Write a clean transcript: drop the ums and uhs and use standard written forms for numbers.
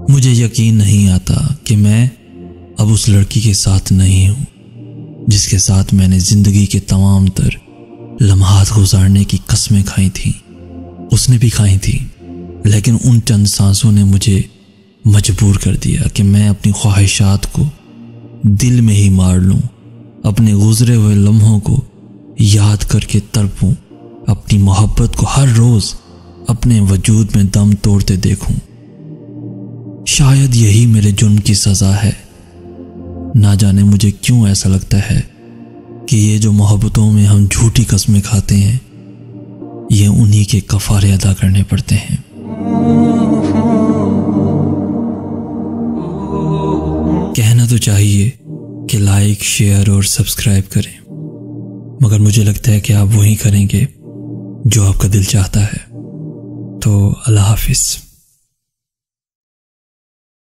मुझे यकीन नहीं आता कि मैं अब उस लड़की के साथ नहीं हूं जिसके साथ मैंने जिंदगी के तमाम तर लम्हात गुजारने की कस्में खाई थी। उसने भी खाई थी, लेकिन उन चंद सांसों ने मुझे मजबूर कर दिया कि मैं अपनी ख्वाहिशात को दिल में ही मार लूं, अपने गुजरे हुए लम्हों को याद करके तड़पूं, अपनी मोहब्बत को हर रोज अपने वजूद में दम तोड़ते देखूं। शायद यही मेरे जुर्म की सजा है। ना जाने मुझे क्यों ऐसा लगता है कि ये जो मोहब्बतों में हम झूठी कस्में खाते हैं, ये उन्हीं के कफारे अदा करने पड़ते हैं। कहना तो चाहिए कि लाइक, शेयर और सब्सक्राइब करें, मगर मुझे लगता है कि आप वही करेंगे जो आपका दिल चाहता है। तो अल्लाह हाफिज।